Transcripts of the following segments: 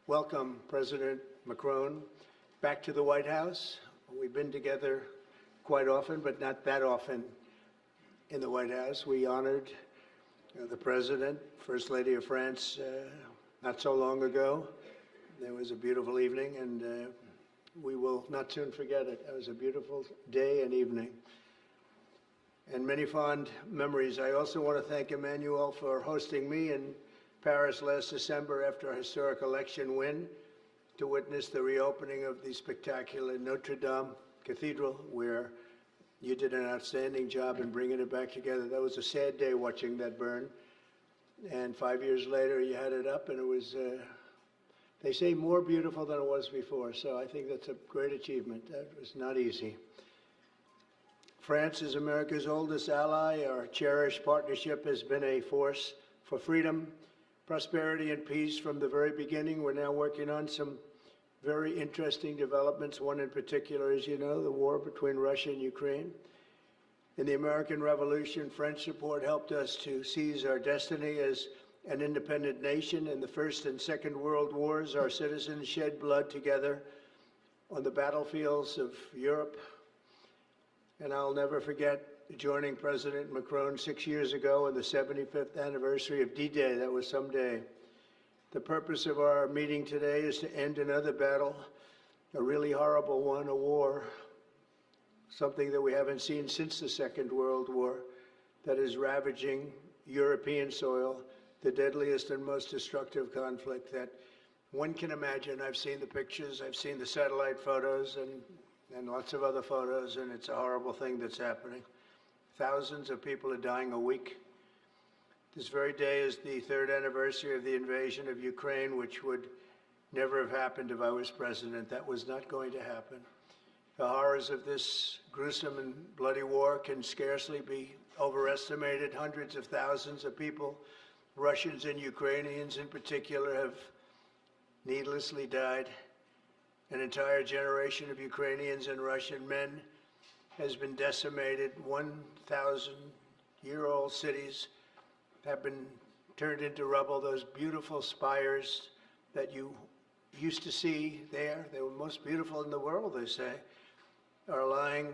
welcome President Macron back to the White House. We've been together quite often, but not that often in the White House. We honored the President, First Lady of France, not so long ago. There was a beautiful evening, and we will not soon forget it. It was a beautiful day and evening, and many fond memories. I also want to thank Emmanuel for hosting me in Paris last December after a historic election win to witness the reopening of the spectacular Notre Dame Cathedral, where you did an outstanding job in bringing it back together. That was a sad day watching that burn. And 5 years later, you had it up, and it was, they say, more beautiful than it was before. So I think that's a great achievement. That was not easy. France is America's oldest ally. Our cherished partnership has been a force for freedom, prosperity, and peace from the very beginning. We're now working on some very interesting developments. One in particular, as you know, the war between Russia and Ukraine. In the American Revolution, French support helped us to seize our destiny as an independent nation. In the First and Second World Wars, our citizens shed blood together on the battlefields of Europe. And I'll never forget joining President Macron 6 years ago on the 75th anniversary of D-Day. That was some day. The purpose of our meeting today is to end another battle, a really horrible one, a war, something that we haven't seen since the Second World War, that is ravaging European soil, the deadliest and most destructive conflict that one can imagine. I've seen the pictures, I've seen the satellite photos and lots of other photos, and it's a horrible thing that's happening. Thousands of people are dying a week. This very day is the third anniversary of the invasion of Ukraine, which would never have happened if I was president. That was not going to happen. The horrors of this gruesome and bloody war can scarcely be overestimated. Hundreds of thousands of people, Russians and Ukrainians in particular, have needlessly died. An entire generation of Ukrainians and Russian men has been decimated. 1,000-year-old cities have been turned into rubble. Those beautiful spires that you used to see there, they were most beautiful in the world, they say, are lying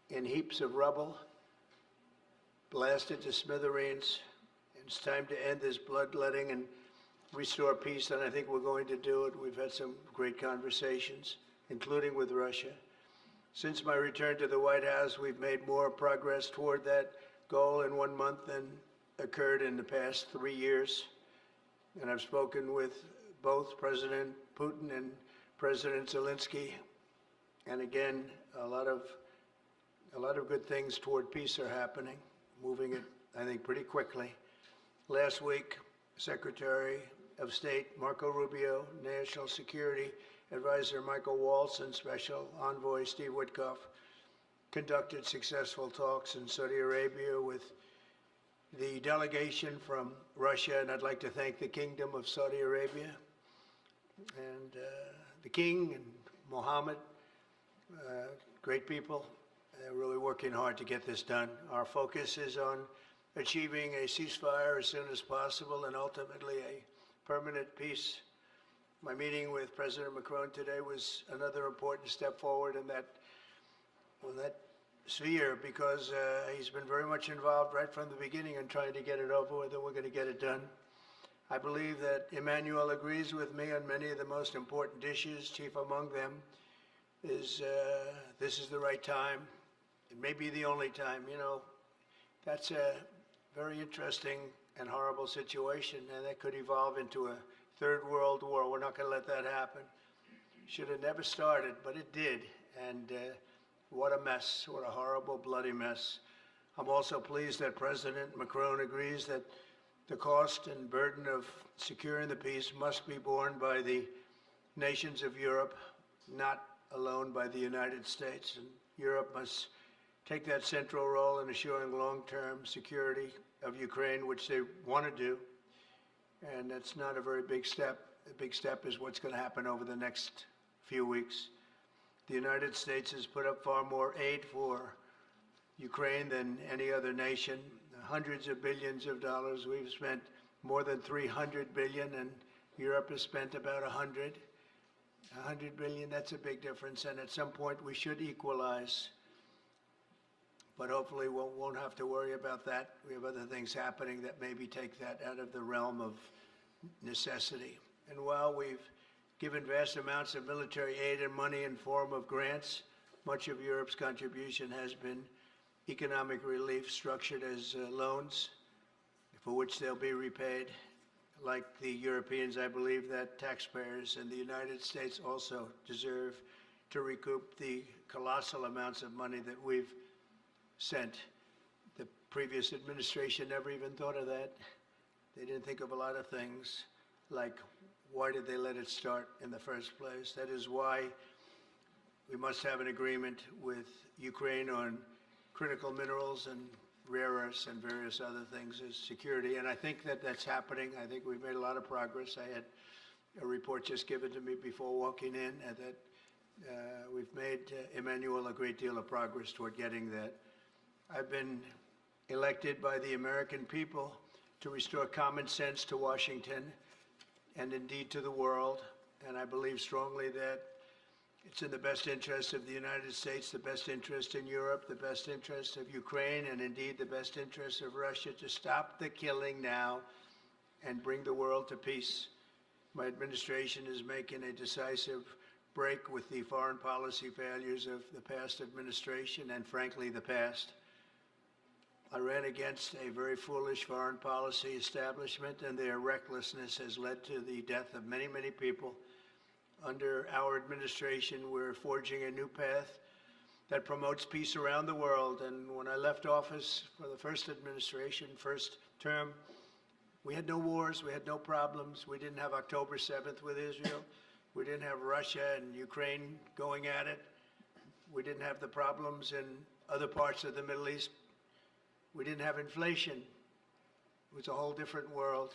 in heaps of rubble, blasted to smithereens. It's time to end this bloodletting and restore peace, and I think we're going to do it. We've had some great conversations, including with Russia. Since my return to the White House, we've made more progress toward that goal in 1 month than occurred in the past 3 years. And I've spoken with both President Putin and President Zelensky. And again, a lot of good things toward peace are happening, moving it, I think, pretty quickly. Last week, Secretary of State Marco Rubio, National Security Advisor Michael Waltz, and Special Envoy Steve Witkoff conducted successful talks in Saudi Arabia with the delegation from Russia, and I'd like to thank the Kingdom of Saudi Arabia and the King and Mohammed, great people. They're really working hard to get this done. Our focus is on achieving a ceasefire as soon as possible and ultimately a permanent peace. My meeting with President Macron today was another important step forward in that sphere, because he's been very much involved right from the beginning in trying to get it over with, and we're going to get it done. I believe that Emmanuel agrees with me on many of the most important issues. Chief among them is this is the right time. It may be the only time. You know, that's a very interesting and horrible situation, and that could evolve into a third world war. We're not going to let that happen. Should have never started, but it did. And what a mess, what a horrible, bloody mess. I'm also pleased that President Macron agrees that the cost and burden of securing the peace must be borne by the nations of Europe, not alone by the United States. And Europe must take that central role in assuring long-term security of Ukraine, which they want to do. And that's not a very big step. The big step is what's going to happen over the next few weeks. The United States has put up far more aid for Ukraine than any other nation. Hundreds of billions of dollars. We've spent more than $300 billion, and Europe has spent about 100 billion. That's a big difference, and at some point we should equalize. But hopefully we won't have to worry about that. We have other things happening that maybe take that out of the realm of necessity. And while we've given vast amounts of military aid and money in form of grants, much of Europe's contribution has been economic relief structured as loans for which they'll be repaid. Like the Europeans, I believe that taxpayers in the United States also deserve to recoup the colossal amounts of money that we've sent. The previous administration never even thought of that. They didn't think of a lot of things, like why did they let it start in the first place? That is why we must have an agreement with Ukraine on critical minerals and rare earths and various other things as security. And I think that that's happening. I think we've made a lot of progress. I had a report just given to me before walking in that we've made, Emmanuel, a great deal of progress toward getting that. I've been elected by the American people to restore common sense to Washington and indeed to the world. And I believe strongly that it's in the best interest of the United States, the best interest in Europe, the best interest of Ukraine, and indeed the best interest of Russia to stop the killing now and bring the world to peace. My administration is making a decisive break with the foreign policy failures of the past administration and, frankly, the past. I ran against a very foolish foreign policy establishment, and their recklessness has led to the death of many, many people. Under our administration, we're forging a new path that promotes peace around the world. And when I left office for the first administration, first term, we had no wars, we had no problems. We didn't have October 7th with Israel. We didn't have Russia and Ukraine going at it. We didn't have the problems in other parts of the Middle East. We didn't have inflation. It was a whole different world.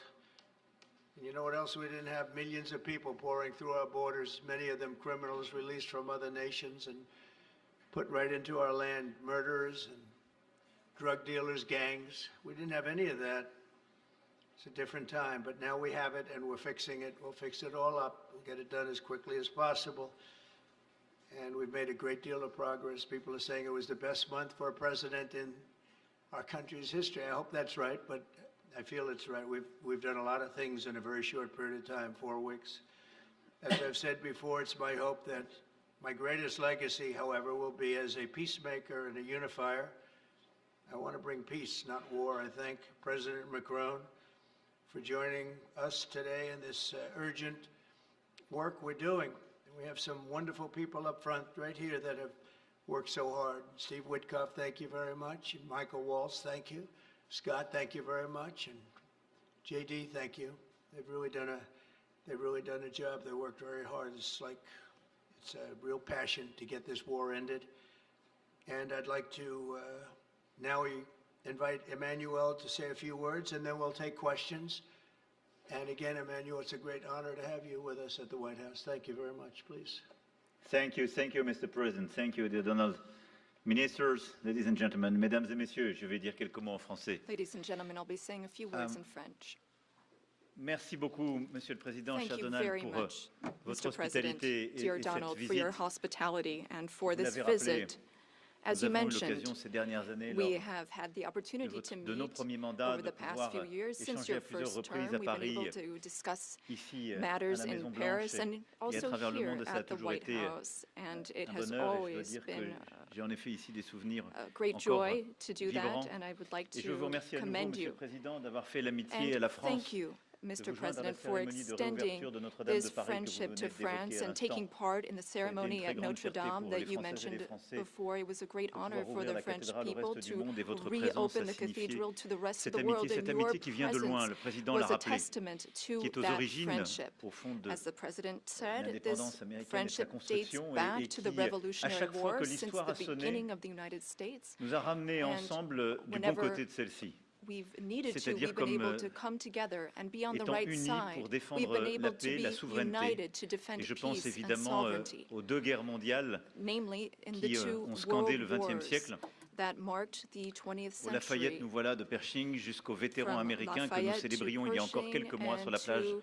And you know what else we didn't have? Millions of people pouring through our borders, many of them criminals released from other nations and put right into our land, murderers and drug dealers, gangs. We didn't have any of that. It's a different time, but now we have it and we're fixing it. We'll fix it all up. We'll get it done as quickly as possible. And we've made a great deal of progress. People are saying it was the best month for a president in our country's history. I hope that's right, but I feel it's right. We've done a lot of things in a very short period of time, 4 weeks. As I've said before, it's my hope that my greatest legacy, however, will be as a peacemaker and a unifier. I want to bring peace, not war. I thank President Macron for joining us today in this urgent work we're doing. And we have some wonderful people up front right here that have worked so hard. Steve Witkoff, thank you very much. And Michael Waltz, thank you. Scott, thank you very much. And JD, thank you. They've really done a job. They worked very hard. It's a real passion to get this war ended. And I'd like to now invite Emmanuel to say a few words, and then we'll take questions. And again, Emmanuel, it's a great honor to have you with us at the White House. Thank you very much, please. Thank you, Mr. President. Thank you, dear Donald. Ministers, ladies and gentlemen, mesdames et messieurs, je vais dire quelques mots en français. Ladies and gentlemen, I'll be saying a few words in French. Merci beaucoup, Monsieur le Président, Thank cher you Donald, very pour much, votre Mr. President, hospitalité dear et Donald, cette for your visite. hospitality and for Vous this l'avez rappelé, visit. As you nous avons eu mentioned, l'occasion ces dernières années we lors have had the opportunity to de nos meet premiers mandats over de the past pouvoir few years. Since échanger à your plusieurs first term, reprises à we've been able Paris, to discuss ici à matters la in Maison Paris Blanche and et à also travers le here monde, et ça a at the toujours White été House. And it un has bonheur, et je dois always dire been que j'ai en effet ici des souvenirs a great encore joy to do vibrants. that, and I would like Et je veux vous to remercier à nouveau, commend Monsieur you. le Président, d'avoir fait l'amitié à la And France. thank you, Mr. vous joindre à la President, for cérémonie de extending réouverture de Notre Dame this de Paris que vous friendship venez to d'évoquer France à and taking l'instant. part in the Ça a été une ceremony très at grande Notre fierté Dame pour that les you Françaises et mentioned les Français before. It was a great de honor pouvoir for ouvrir the la French cathédrale au people reste du to monde, et votre présence reopen a the signifié cathedral to the rest of cette the world, amitié, and cette your amitié qui vient de loin. presence Le Président l'a was a rappelé, testament qui to est aux that origines, friendship. au fond, de As the President said, l'indépendance this américaine et de sa friendship dates construction, back et to the qui, à Revolutionary chaque fois War que since l'histoire the a sonné, beginning of the United States. nous a ramenés And ensemble du bon whenever côté de celle-ci. We've needed to, C'est-à-dire we've been comme able to come together and be on the étant right unis side. pour We've défendre been la able to paix, la be souveraineté. united to defend Et je pense peace and évidemment sovereignty, aux deux guerres mondiales namely in the qui two ont scandé le world XXe wars siècle. that marked the 20th Au Lafayette, century. nous voilà de Pershing jusqu'aux vétérans From américains que nous Lafayette to célébrions il y a encore Pershing quelques mois sur la and plage to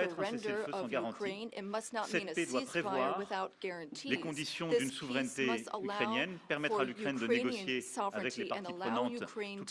pas être un surrender cessez-le-feu sans of garantie. Ukraine. It must not Cette mean a paix doit ceasefire prévoir without guarantees. les conditions This d'une peace souveraineté must allow ukrainienne, permettre for à l'Ukraine de Ukrainian négocier avec les sovereignty and parties allow prenantes Ukraine toutes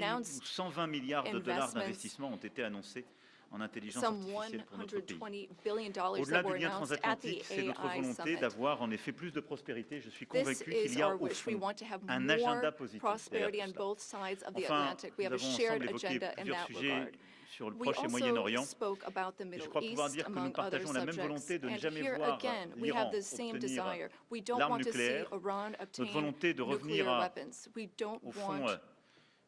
Paris, où announced 120 milliards de dollars investments, d'investissement ont été annoncés en intelligence some artificielle pour notre pays. $120 billion Au-delà that du were lien announced at the transatlantique, c'est notre AI volonté summit. d'avoir en effet plus de prospérité. Je suis This convaincu qu'il is y a our au wish. We fond want to have un more agenda positif derrière prosperity tout on cela. both sides of the Enfin, Atlantic. We nous have a avons shared ensemble évoqué agenda in plusieurs that sujets regard. sur le We Proche et also Moyen-Orient. spoke about the Et je Middle crois pouvoir East, dire que nous among other partageons la même subjects. volonté de ne And jamais here voir again, we l'Iran have the same obtenir desire. We don't l'arme want to see nucléaire. Iran Notre obtain volonté de revenir nuclear à, weapons. We don't au fond, want,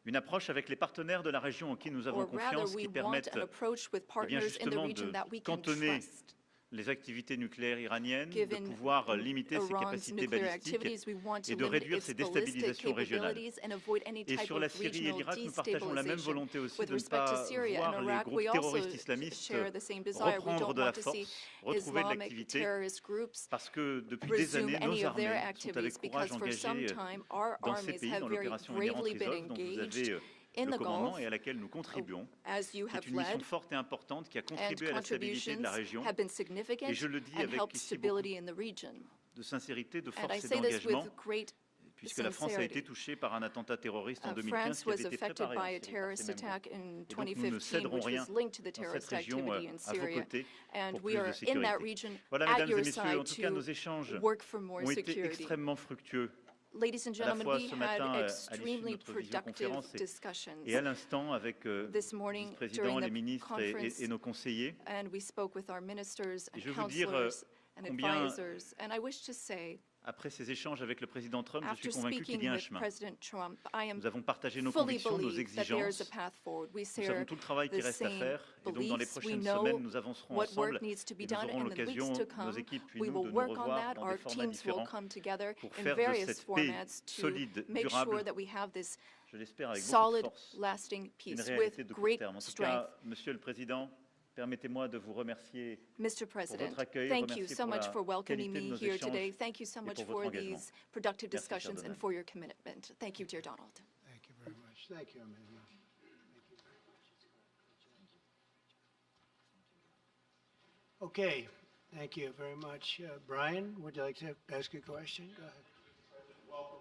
une approche avec les partenaires de la région en qui nous avons or rather, confiance, we qui want permettent an approach with eh bien partners in the justement region de that we can cantonner trust. les activités nucléaires iraniennes, de Given pouvoir limiter ses Iran's capacités nuclear balistiques activities, we want to et de limit réduire its ses ballistic déstabilisations régionales. capabilities and avoid any Et type sur la of Syrie et regional l'Irak, nous partageons la même destabilization. volonté aussi With de ne respect to pas Syria and voir les Iraq, groupes we also terroristes islamistes share the same desire. We reprendre don't de la want to see force, retrouver de Islamic l'activité, terrorist groups parce que depuis des resume années, any nos of their armées sont avec activities courage because for some engagées time our dans ces armies pays, have dans very l'opération bravely been Iran-Trizov, dont vous engaged avez in le the commandement Gulf, et à laquelle nous contribuons, as you qui est have une mission led, forte et importante qui a and contribué à la stabilité de contributions la région. have been Et significant je le dis and avec helped ici beaucoup stability in the region. de sincérité, de And I force et say this with d'engagement, great puisque la France a été sincerity. touchée par un attentat terroriste en 2015 France qui was avait été affected préparé en by a Syrie par ces terrorist mêmes groupes. attack in Et donc nous ne 2015, céderons which rien was linked to the dans cette terrorist région activity in à vos Syria. côtés And pour we plus are de in that sécurité. region Voilà, at mesdames your et messieurs, en side tout cas, nos to échanges work for more ont été security. extrêmement fructueux. Ladies and À la gentlemen, fois we ce had matin à l'issue de extremely notre productive visioconférence discussions et à l'instant avec this le morning vice-président, during les the ministres conference, et nos conseillers. and we spoke with our ministers Et and je veux vous dire counselors and combien, advisors. And I wish to say, après ces échanges avec le président Trump, je suis after convaincu qu'il y speaking a un with chemin. President Trump, I am Nous avons partagé nos fully convictions, nos believe that there is a exigences. path forward. We Nous savons share tout le travail qui the reste à same faire. Et donc, dans les beliefs. We prochaines know semaines, nous avancerons what ensemble work needs to be et nous done aurons in the l'occasion, weeks to nos come. équipes puis We nous, will de nous work on revoir that. dans Our des formats teams will différents come together pour in faire de various cette paix formats to solide, make durable, sure that we have this je l'espère avec beaucoup solid, de force, lasting une peace réalité with de court great terme. En tout strength. cas, Monsieur le Président, permettez-moi de vous remercier Mr. pour President, votre accueil, thank you remercier so pour much la for welcoming qualité de me nos here échanges today. Thank you so et much pour for votre engagement. these productive Merci, cher discussions and Donald. for your commitment. Thank you, dear Donald. Thank you very much. Thank you, Emmanuel. Okay, thank you very much. Brian, would you like to ask a question? Go ahead. Welcome,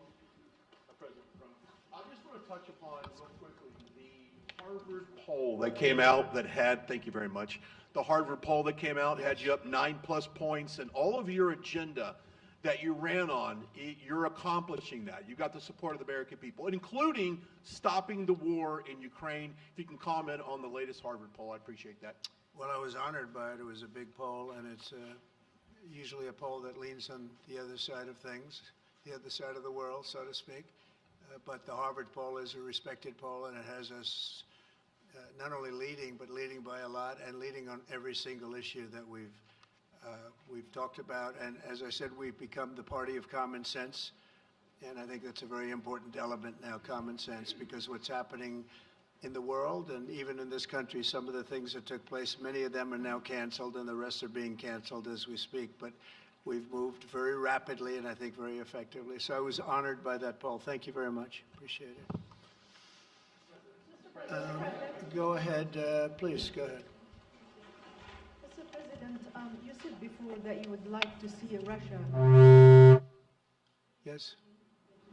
President Trump. I just want to touch upon real quickly the Harvard poll that came out that had, thank you very much, the Harvard poll that came out had you up 9+ points, and all of your agenda that you ran on, you're accomplishing that. You got the support of the American people, including stopping the war in Ukraine. If you can comment on the latest Harvard poll, I'd appreciate that. Well, I was honored by it. It was a big poll, and it's usually a poll that leans on the other side of things, the other side of the world, so to speak. But the Harvard poll is a respected poll, and it has us not only leading, but leading by a lot, and leading on every single issue that we've talked about. And as I said, we've become the party of common sense, and I think that's a very important element now, common sense, because what's happening in the world and even in this country, some of the things that took place, many of them are now canceled, and the rest are being canceled as we speak. But we've moved very rapidly and I think very effectively. So I was honored by that poll. Thank you very much. Appreciate it. Go ahead, please, go ahead. Mr. President, you said before that you would like to see Russia. Yes,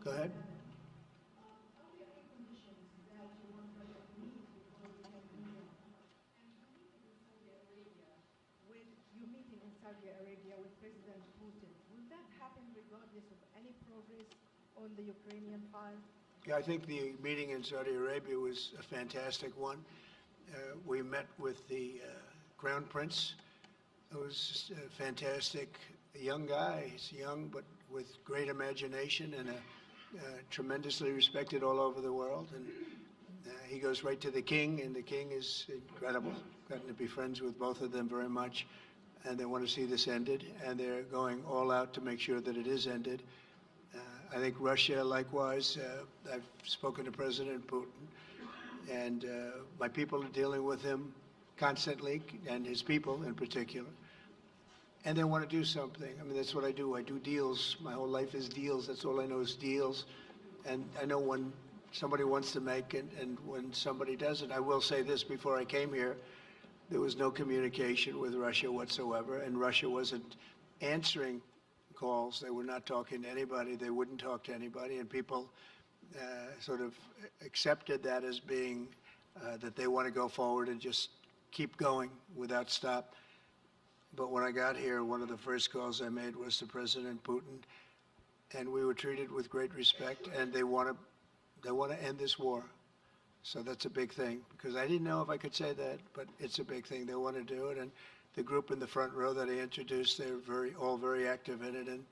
go ahead. With you meeting in Saudi Arabia with President Putin, will that happen regardless of any progress on the Ukrainian file? Yeah, I think the meeting in Saudi Arabia was a fantastic one. We met with the Crown Prince, who's a fantastic young guy. He's young, but with great imagination and tremendously respected all over the world. And he goes right to the king, and the king is incredible. Gotten to be friends with both of them very much, and they want to see this ended, and they're going all out to make sure that it is ended. I think Russia, likewise, I've spoken to President Putin, and my people are dealing with him constantly, and his people in particular. And they want to do something. I mean, that's what I do. I do deals. My whole life is deals. That's all I know is deals. And I know when somebody wants to make it and when somebody doesn't. I will say this, before I came here, there was no communication with Russia whatsoever, and Russia wasn't answering calls. They were not talking to anybody. They wouldn't talk to anybody, and people sort of accepted that as being that they want to go forward and just keep going without stop. But when I got here, one of the first calls I made was to President Putin, and we were treated with great respect, and they want to end this war. So that's a big thing, because I didn't know if I could say that, but it's a big thing. They want to do it, and the group in the front row that I introduced, they're all very active in it, and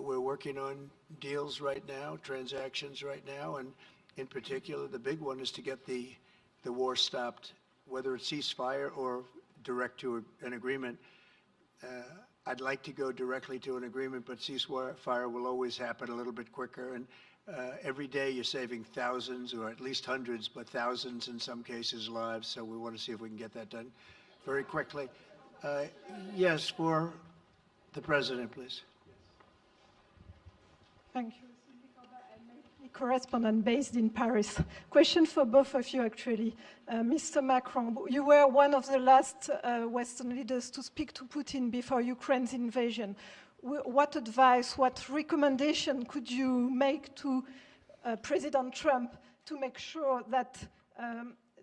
we're working on deals right now, transactions right now, and in particular, the big one is to get the war stopped, whether it's ceasefire or direct to an agreement. I'd like to go directly to an agreement, but ceasefire will always happen a little bit quicker. And every day you're saving thousands, or at least hundreds, but thousands in some cases lives. So we want to see if we can get that done very quickly. Yes, for the president, please. Thank you. Correspondent based in Paris. Question for both of you, actually. Mr. Macron, you were one of the last Western leaders to speak to Putin before Ukraine's invasion. What advice, what recommendation could you make to President Trump to make sure that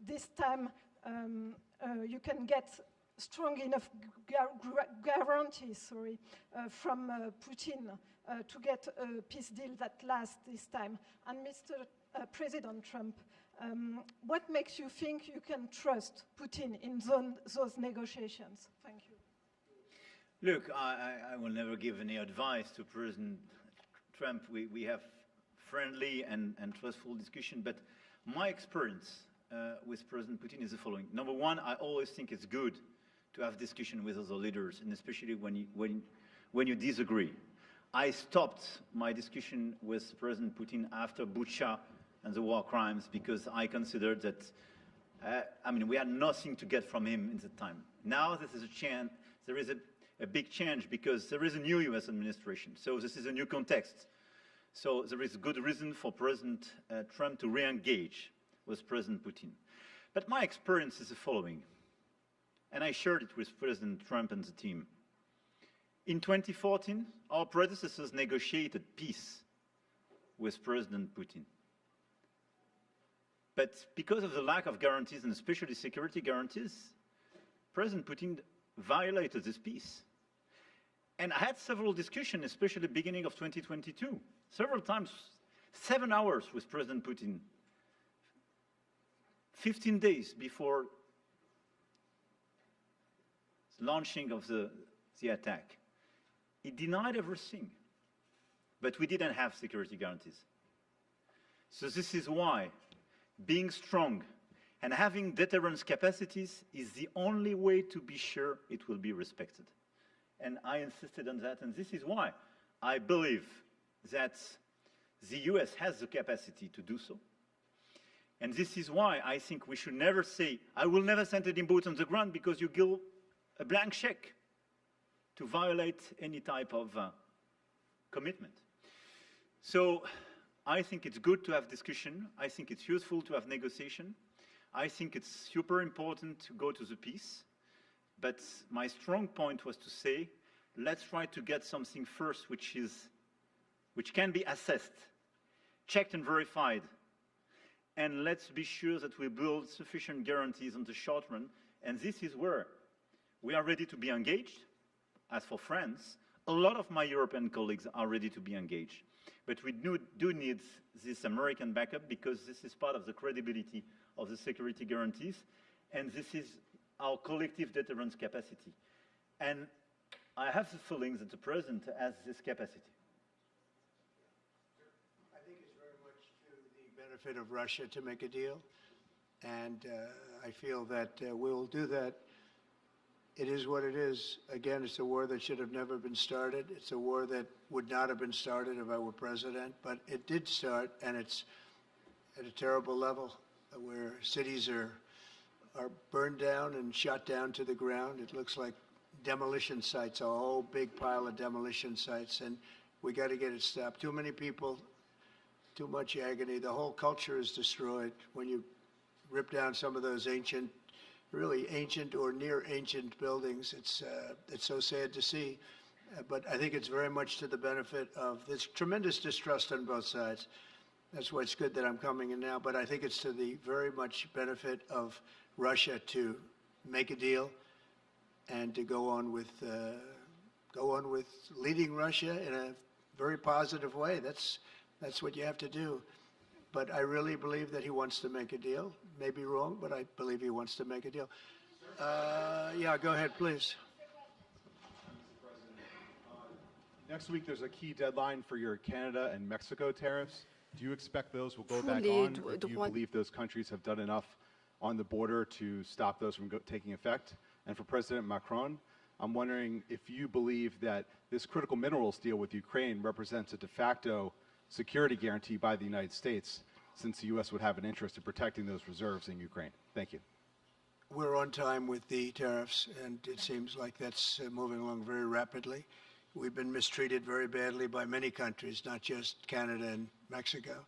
this time you can get strong enough guarantees from Putin to get a peace deal that lasts this time? And Mr. President Trump, what makes you think you can trust Putin in those negotiations? Thank you. Look, I will never give any advice to President Trump. We have friendly and trustful discussion, but my experience with President Putin is the following. Number one, I always think it's good to have discussion with other leaders, and especially when you disagree. I stopped my discussion with President Putin after Bucha and the war crimes because I considered that, we had nothing to get from him in the time. Now this is a chance, there is a big change because there is a new US administration. So this is a new context. So there is good reason for President Trump to re-engage with President Putin. But my experience is the following, and I shared it with President Trump and the team. In 2014, our predecessors negotiated peace with President Putin. But because of the lack of guarantees, and especially security guarantees, President Putin violated this peace. And I had several discussions, especially at the beginning of 2022, several times, 7 hours with President Putin, 15 days before the launching of the attack. He denied everything, but we didn't have security guarantees. So this is why being strong and having deterrence capacities is the only way to be sure it will be respected. And I insisted on that, and this is why I believe that the US has the capacity to do so. And this is why I think we should never say, I will never send any boots on the ground because you give a blank check to violate any type of commitment. So I think it's good to have discussion. I think it's useful to have negotiation. I think it's super important to go to the peace. But my strong point was to say, let's try to get something first which can be assessed, checked and verified. And let's be sure that we build sufficient guarantees on the short run. And this is where we are ready to be engaged. As for France, a lot of my European colleagues are ready to be engaged. But we do need this American backup because this is part of the credibility of the security guarantees, and this is our collective deterrence capacity. And I have the feeling that the President has this capacity. I think it's very much to the benefit of Russia to make a deal, and I feel that we'll do that. It is what it is. Again, it's a war that should have never been started. It's a war that would not have been started if I were president, but it did start, and it's at a terrible level where cities are burned down and shot down to the ground. It looks like demolition sites, a whole big pile of demolition sites, and we got to get it stopped. Too many people, too much agony. The whole culture is destroyed when you rip down some of those really ancient or near ancient buildings. It's so sad to see, but I think it's very much to the benefit of this tremendous distrust on both sides. That's why it's good that I'm coming in now, but I think it's to the very much benefit of Russia to make a deal and to go on with leading Russia in a very positive way. That's what you have to do. but I really believe that he wants to make a deal. Maybe wrong, but I believe he wants to make a deal. Yeah, go ahead, please. Next week, there's a key deadline for your Canada and Mexico tariffs. Do you expect those will go Pour back les on, or do you droits- believe those countries have done enough on the border to stop those from taking effect? And for President Macron, I'm wondering if you believe that this critical minerals deal with Ukraine represents a de facto security guarantee by the United States, since the U.S. would have an interest in protecting those reserves in Ukraine. Thank you. We're on time with the tariffs, and it seems like that's moving along very rapidly. We've been mistreated very badly by many countries, not just Canada and Mexico.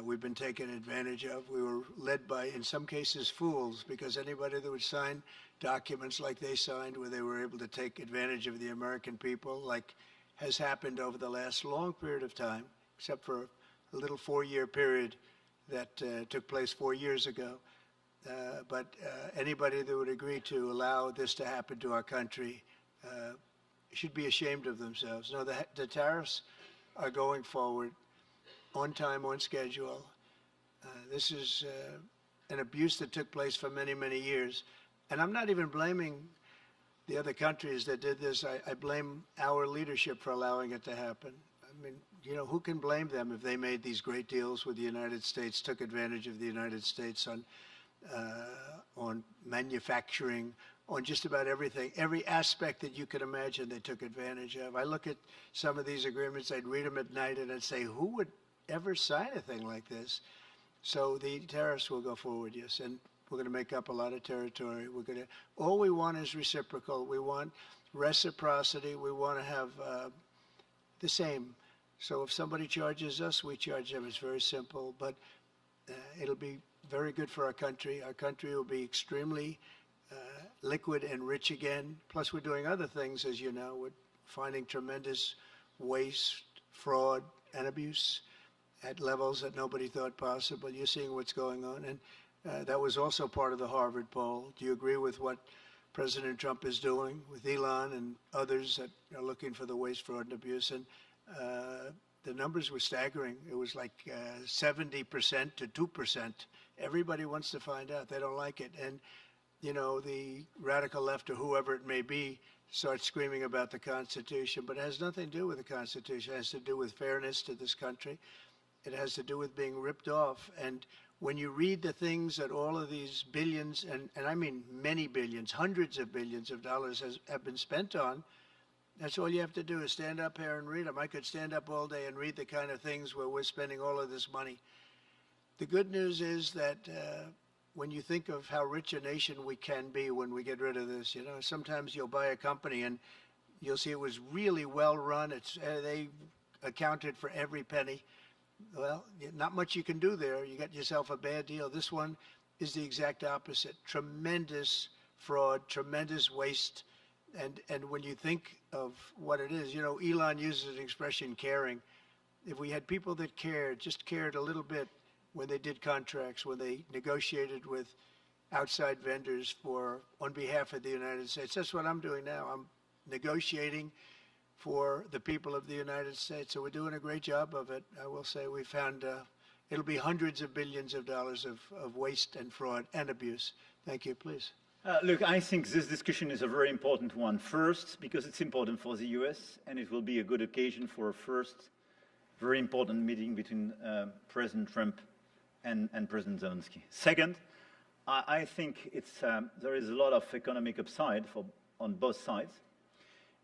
We've been taken advantage of. We were led by, in some cases, fools, because anybody that would sign documents like they signed, where they were able to take advantage of the American people, like has happened over the last long period of time, except for a little 4-year period that took place 4 years ago. But anybody that would agree to allow this to happen to our country should be ashamed of themselves. No, the tariffs are going forward on time, on schedule. This is an abuse that took place for many, many years. And I'm not even blaming the other countries that did this. I blame our leadership for allowing it to happen. I mean, you know, who can blame them if they made these great deals with the United States, took advantage of the United States on manufacturing, on just about everything. Every aspect that you could imagine they took advantage of. I look at some of these agreements, I'd read them at night, and I'd say, who would ever sign a thing like this? So the tariffs will go forward, yes, and we're going to make up a lot of territory. All we want is reciprocal. We want reciprocity. We want to have the same. So if somebody charges us, we charge them. It's very simple, but it'll be very good for our country. Our country will be extremely liquid and rich again. Plus, we're doing other things, as you know. We're finding tremendous waste, fraud, and abuse at levels that nobody thought possible. You're seeing what's going on. And that was also part of the Harvard poll. Do you agree with what President Trump is doing with Elon and others that are looking for the waste, fraud, and abuse? And the numbers were staggering. It was like 70% to 2%. Everybody wants to find out. They don't like it. And, you know, the radical left or whoever it may be starts screaming about the Constitution, but it has nothing to do with the Constitution. It has to do with fairness to this country. It has to do with being ripped off. And when you read the things that all of these billions, and I mean many billions, hundreds of billions of dollars have been spent on, that's all you have to do is stand up here and read them. I could stand up all day and read the kind of things where we're spending all of this money. The good news is that when you think of how rich a nation we can be when we get rid of this, you know, sometimes you'll buy a company and you'll see it was really well run. They accounted for every penny. Well, not much you can do there. You got yourself a bad deal. This one is the exact opposite. Tremendous fraud, tremendous waste. And when you think of what it is, you know, Elon uses an expression, caring. If we had people that cared, just cared a little bit when they did contracts, when they negotiated with outside vendors on behalf of the United States. That's what I'm doing now. I'm negotiating for the people of the United States. So we're doing a great job of it. I will say we found it'll be hundreds of billions of dollars of waste and fraud and abuse. Thank you. Please. Look, I think this discussion is a very important one. First, because it's important for the US, and it will be a good occasion for a first very important meeting between President Trump and President Zelensky. Second, I think there is a lot of economic upside on both sides.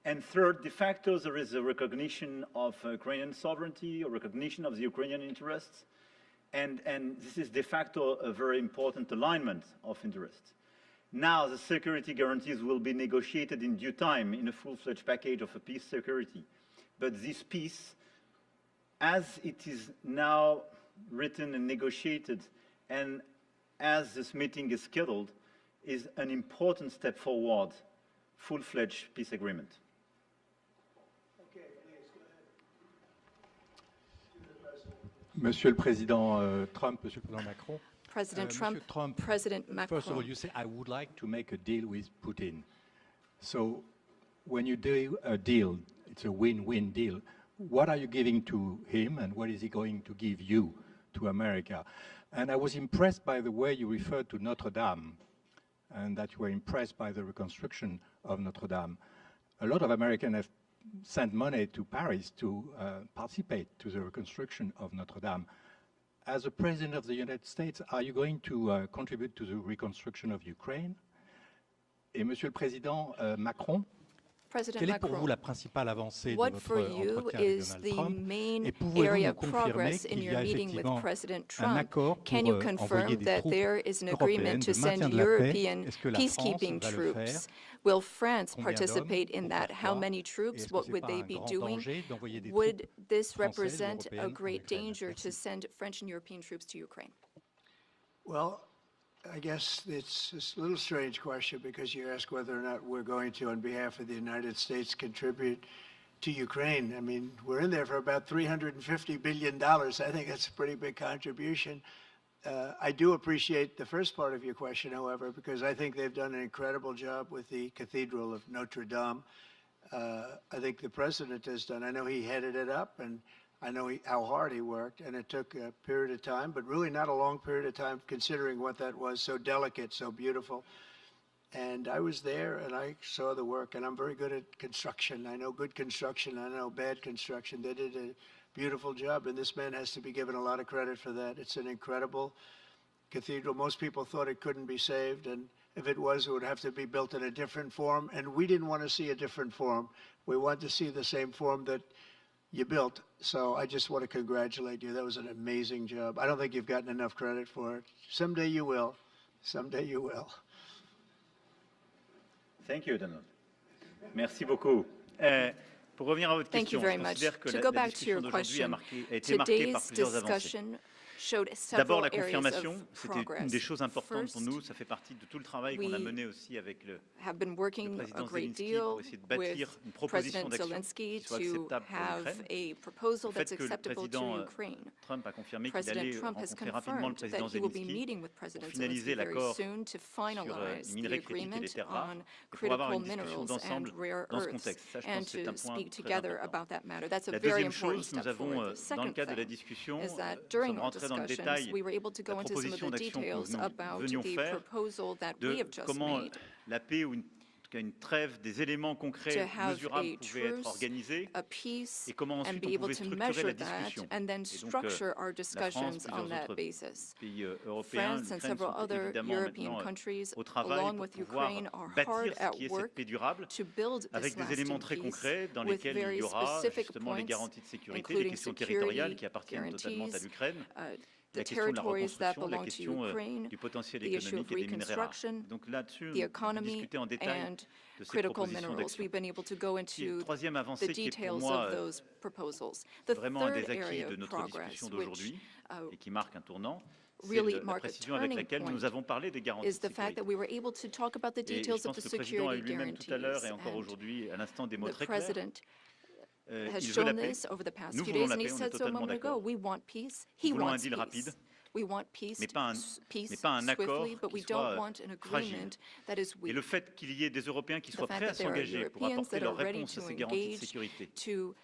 And third, de facto, there is a recognition of Ukrainian sovereignty, a recognition of the Ukrainian interests, and this is de facto a very important alignment of interests. Now, the security guarantees will be negotiated in due time in a full-fledged package of a peace security. But this peace, as it is now written and negotiated, and as this meeting is scheduled, is an important step forward, full-fledged peace agreement. Monsieur le Président Trump, Monsieur le Président Macron. President Monsieur Trump, President Macron. First of all, you say, I would like to make a deal with Putin. So when you do a deal, it's a win-win deal. What are you giving to him and what is he going to give you to America. And I was impressed by the way you referred to Notre Dame, and that you were impressed by the reconstruction of Notre Dame. A lot of Americans have sent money to Paris to participate to the reconstruction of Notre Dame. As a President of the United States, are you going to contribute to the reconstruction of Ukraine? Et Monsieur le Président Macron, President quelle est pour vous Macron, la principale avancée de what votre for you entretien avec is Donald the Trump? main Et pouvez-vous area nous of confirmer progress in qu'il y your a meeting with effectivement President un Trump? accord Can pour you envoyer confirm des that troupes there is an européennes agreement to de maintien send de la paix? European Est-ce que la France peacekeeping va le faire? troops? Will France Combien d'hommes? participate in Pour that? faire How quoi? many Et troops? est-ce que What c'est would pas they un be grand doing? danger d'envoyer des Would troupes this françaises ou represent a européennes en great Ukraine? danger to Merci. send French and European troops to Ukraine? Well, I guess it's a little strange question because you ask whether or not we're going to, on behalf of the United States, contribute to Ukraine. I mean, we're in there for about $350 billion. I think that's a pretty big contribution. I do appreciate the first part of your question, however, because I think they've done an incredible job with the Cathedral of Notre Dame. I think the president has done. I know he headed it up, and I know how hard he worked, and it took a period of time, but really not a long period of time considering what that was, so delicate, so beautiful. And I was there, and I saw the work, and I'm very good at construction. I know good construction. I know bad construction. They did a beautiful job, and this man has to be given a lot of credit for that. It's an incredible cathedral. Most people thought it couldn't be saved, and if it was, it would have to be built in a different form, and we didn't want to see a different form. We wanted to see the same form that you built. So I just want to congratulate you. That was an amazing job. I don't think you've gotten enough credit for it. Someday you will. Someday you will. Thank you, Donald. Merci beaucoup. Pour revenir à votre Thank you question, very je much. considère que To la go back to discussion your d'aujourd'hui a question, été marquée par today's plusieurs avancées. discussion showed D'abord, several la areas confirmation, of c'était une progress. des choses importantes pour First, nous. Ça fait partie de tout le travail qu'on a we mené aussi avec le have been working a président great Zelensky deal pour essayer de bâtir with une proposition President d'action Zelensky qui soit to acceptable pour have l'Ukraine. a proposal Le fait that's que le acceptable to président Ukraine. Trump a confirmé qu'il President allait Trump has rencontrer rapidement le confirmed président that he will be Zelensky meeting with pour President finaliser Zelensky very l'accord soon to sur finalize les the minerais critiques et les agreement terres rares on et pour avoir critical une discussion minerals d'ensemble and rare dans ce earths contexte. Ça, je and pense que c'est to un point speak très together important. about that matter. That's a La very deuxième important chose, nous step avons, forward. The dans le second cadre de la thing discussion, is that nous during sommes our rentrés dans le discussions, détail we were able to la go into some of proposition the d'action que details nous about venions the faire proposal that we de have just comment made la paix ou en tout cas une trêve, des éléments to concrets, have mesurables a pouvaient être truce, organisés a peace, et comment and ensuite be on able pouvait to structurer measure la that discussion. and then Et donc, structure our la France, discussions plusieurs on that autres basis. pays européens, France and l'Ukraine several sont other évidemment European maintenant countries, au travail along pour with pouvoir Ukraine, are hard bâtir ce at qui est cette work paix durable to build avec this des éléments lasting très peace concrets dans with lesquels il very y aura specific justement les points, garanties de sécurité, les including questions security territoriales qui appartiennent totalement à guarantees, l'Ukraine, the la question de la territories that reconstruction, la belong to question Ukraine, du potentiel the issue économique of et des minerais rares. reconstruction, Donc là-dessus, the on peut economy, discuter en détail and de ces critical propositions minerals. d'action. We've been able to go Et into troisième the avancée qui est pour details moi of those proposals. The vraiment un third des acquis area de of notre progress, discussion which d'aujourd'hui et qui marque un tournant, c'est really la mark a précision avec turning laquelle point nous avons parlé des garanties is de the fact sécurité. that we were able to talk about the Et je details of pense the que le président a eu security lui-même tout à l'heure et guarantees. encore aujourd'hui, à l'instant, des mots The très clairs. president has Il veut la shown paix. this over the past Nous few voulons days, la and he paix, on est said so a totalement moment ago. d'accord. We want peace. He Nous voulons un wants deal peace. rapide, We want peace, mais pas peace un accord swiftly, but we qui soit don't want an fragile. agreement that is Et le weak. fait qu'il y ait des Européens qui The soient fact prêts à that there are s'engager pour Europeans apporter that leur are ready réponse à to ces garanties de engage sécurité, to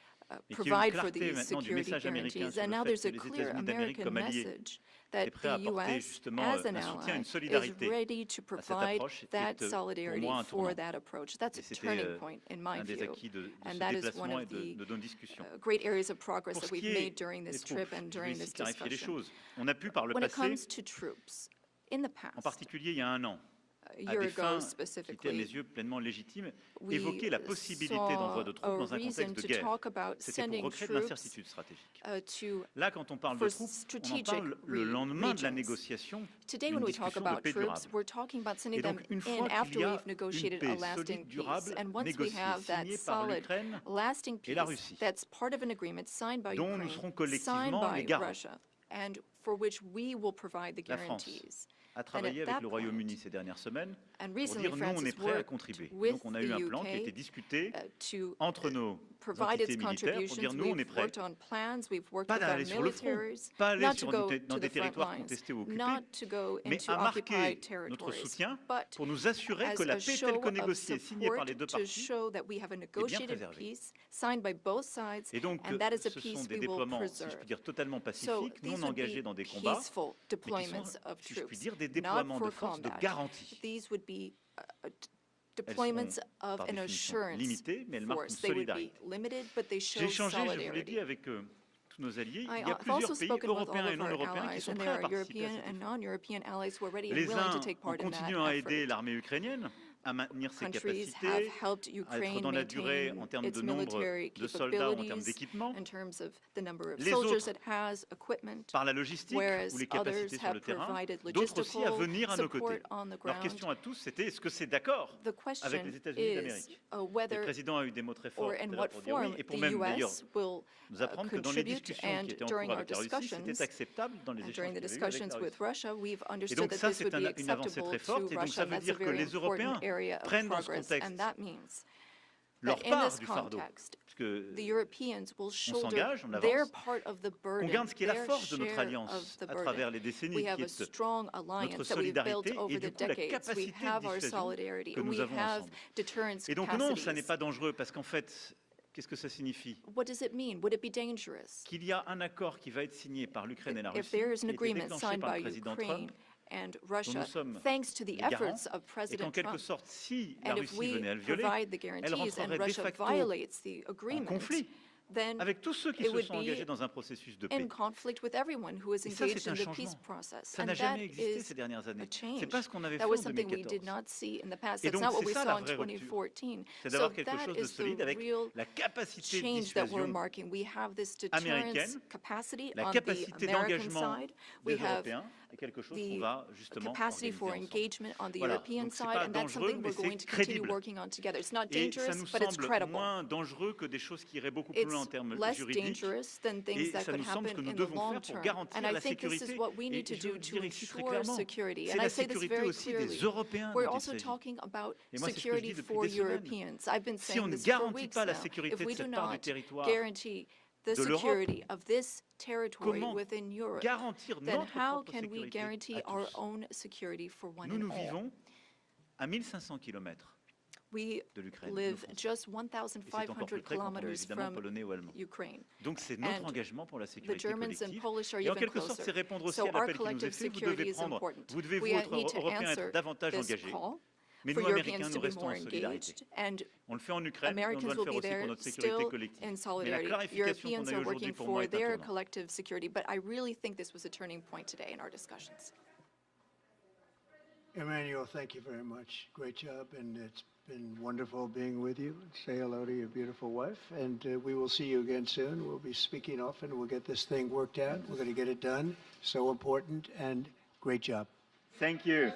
et qu'il y ait une provide for clarté these maintenant du security message américain guarantees. sur And le now fait there's que a les clear États-Unis d'Amérique American comme alliés message est that prêt à the apporter U.S., justement as an un soutien, ally, une is solidarité ready to à cette provide approche that est pour solidarity moi un for tournant. that approach. That's Et a c'était turning point, in my un des view. acquis de And ce that is one déplacement et of the de nos discussions. great areas of progress Pour that ce we've qui est made during des this troupes, trip and je vais during ici this clarifier les discussion. choses. On a pu par le When it passé, comes to troops, in the en past, particulier il y a un an, a à year des ago fins qui étaient à mes specifically, yeux pleinement légitimes, we évoquer la possibilité d'envoi de saw troupes a dans un reason contexte de to guerre. talk about C'était pour sending recréer de troops l'incertitude stratégique. to Là, quand on parle de for troupes, on en strategic parle le lendemain de la regions. négociation Today, d'une when we talk discussion de about paix troops, durable. we're talking about sending Et them donc, une in fois after qu'il y a we've une negotiated a paix lasting solide, peace. durable, And once we négociée, have that signée par solid, l'Ukraine lasting et la peace Russie, that's part of an agreement signed by dont nous Ukraine, serons signed collectivement les by garants. Russia, and for which we will provide the La France. guarantees. a travaillé at avec that le Royaume-Uni point, ces dernières semaines and pour recently dire nous, on est Francis prêts à worked contribuer. with Donc on a the eu un plan qui a UK été discuté to entre nos provide entités its militaires pour dire contributions. nous, on est We've prêts. worked on plans, we've worked Pas with our d'aller sur le front, militaries, pas aller not to sur go dans to des the front territoires lines, contestés ou occupés, not to go mais into à marquer occupied notre territories, soutien but pour nous assurer as que la a paix telle show que of négociée, signée par support les deux to parties, show that we have a negotiated préservée. peace signed by both sides, Et donc, and that is a ce sont peace des we will déploiements, si je preserve. puis dire, totalement So pacifiques, these non would engagés be dans des combats, peaceful mais qui deployments sont, of si je puis troops, dire, des not déploiements de for force de combat. garantie. These would be Elles deployments seront, of par an définition, assurance limitées, mais elles marquent une force. They would be solidarité. limited, but they show J'ai échangé, je vous l'ai dit, solidarity. avec tous nos alliés. Il y a I've also plusieurs pays spoken with all européens et of non our européens qui allies, sont and prêts there à are participer à European cet and effort. non-European allies who are ready and Les willing to uns take ont part in that continué à aider effort. l'armée ukrainienne à maintenir ses Countries have capacités, helped à être Ukraine dans la durée en maintain termes its de nombre military de soldats ou en termes capabilities d'équipement, in terms of the number of Les soldiers autres it has, equipment, par la logistique whereas ou les capacités others sur le have terrain, provided d'autres aussi à logistical venir à nos support côtés. on the Leur ground. question à tous, c'était est-ce que c'est d'accord The avec question les États-Unis is d'Amérique? Le whether président a eu des mots très forts or tout à in l'heure what pour dire oui, form et pour the même d'ailleurs U.S. will nous apprendre que dans les contribute, discussions and qui étaient en during cours our avec la Russie, discussions, c'était acceptable dans les and échanges during the qu'il y avait eu avec discussions la with Russie. Russia, we've Et understood donc that ça, this c'est would be une avancée acceptable très to forte, et donc Russia, ça and veut that's a dire que very les Européens important area of prennent dans ce progress, contexte and that means leur that in part this du fardeau, context, puisque the Europeans will shoulder s'engage, on their avance, part of the qu'on burden, garde ce qui est la their force de notre share alliance of the à travers burden. les décennies, We qui have a est strong notre alliance that we've built solidarité over et the du coup la decades. We capacité de have our dissuasion solidarity, que and nous we avons have ensemble. deterrence Et donc non, ça n'est capacities. pas dangereux, parce qu'en fait, qu'est-ce que ça signifie? What does it mean? Would it be dangerous? Qu'il y a un accord qui va être signé par l'Ukraine et la If Russie, there is qui an a été agreement déclenché signed par by le président Ukraine Trump, and dont Russia, nous sommes thanks to the les garants, efforts of et qu'en President quelque Trump, sorte, si la and if Russie we venait à le violer, provide the elle guarantees rentrerait and de Russia facto violates the en agreement, conflit then avec tous ceux qui it se would sont be engagés dans un processus de in paix. conflict with everyone who is Et ça, engaged c'est in un the peace changement. process. Ça And n'a that jamais existé is ces dernières a années. change. C'est pas ce qu'on avait That fait was en something we did 2014. not see in the past. Et That's donc, not what c'est we ça saw la in vraie rupture. 2014. C'est So d'avoir quelque that chose de is the solide avec real la capacité de change that we're dissuasion marking. We have this américaine, deterrence capacity la on the capacité American d'engagement side. des We have Européens, est quelque chose qu'on the va justement capacity organiser for ensemble. engagement on the Voilà. European Donc, c'est side, pas and that's dangereux, something mais we're going c'est to continue crédible. working on together. It's not Et ça dangerous, nous but it's semble credible. moins dangereux que des choses qui iraient beaucoup plus loin en It's termes less juridiques. dangerous than things Et that ça could nous semble ce que happen nous in the devons long faire pour term. garantir And I la think this sécurité. is what we Et need to je do le to dirais ici très ensure clairement, security. c'est And la I say this sécurité very aussi clearly. des Européens We're dont il also s'agit. talking about Et moi, c'est ce que je security dis depuis for des semaines. Europeans. I've been Si on saying ne this for garantit weeks pas la now. sécurité If de we do cette part du not territoire guarantee the de l'Europe, security of this territory comment within Europe, garantir then notre how propre can we sécurité guarantee à our tous? own security for one Nous, and nous all? vivons à 1500 km We de l'Ukraine, nous, live Français. just Et c'est encore 1,500 plus près quand on est kilometers évidemment from polonais ou allemand. Ukraine. Donc c'est notre And engagement pour la The sécurité Germans and collective. Polish are Et en even quelque sorte, closer. c'est répondre aussi So à our l'appel qui nous est collective fait. Vous security devez is prendre, important. vous devez, vous, We autres need to Européens, answer être davantage this engagés. call Mais for nous, Américains, Europeans nous to be restons more en solidarité. engaged, and On le fait en Ukraine, mais on Americans doit le will faire be aussi pour there notre sécurité still collective. in Mais la solidarity. clarification qu'on Europeans a eu are aujourd'hui working pour moi for est un their tournant. collective security, but I really think this was a turning point today in our discussions. Emmanuel, thank you very much. Great job, and it's been wonderful being with you. Say hello to your beautiful wife, and we will see you again soon. We'll be speaking often. We'll get this thing worked out. We're going to get it done. So important, and great job. Thank you.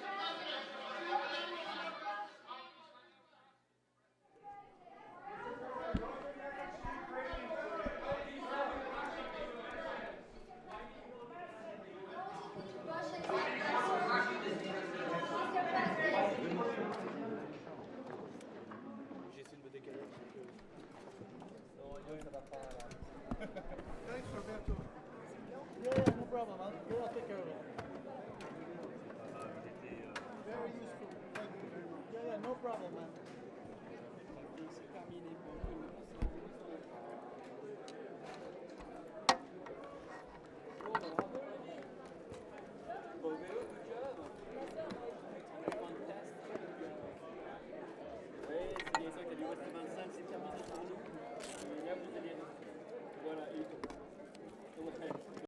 Voilà, et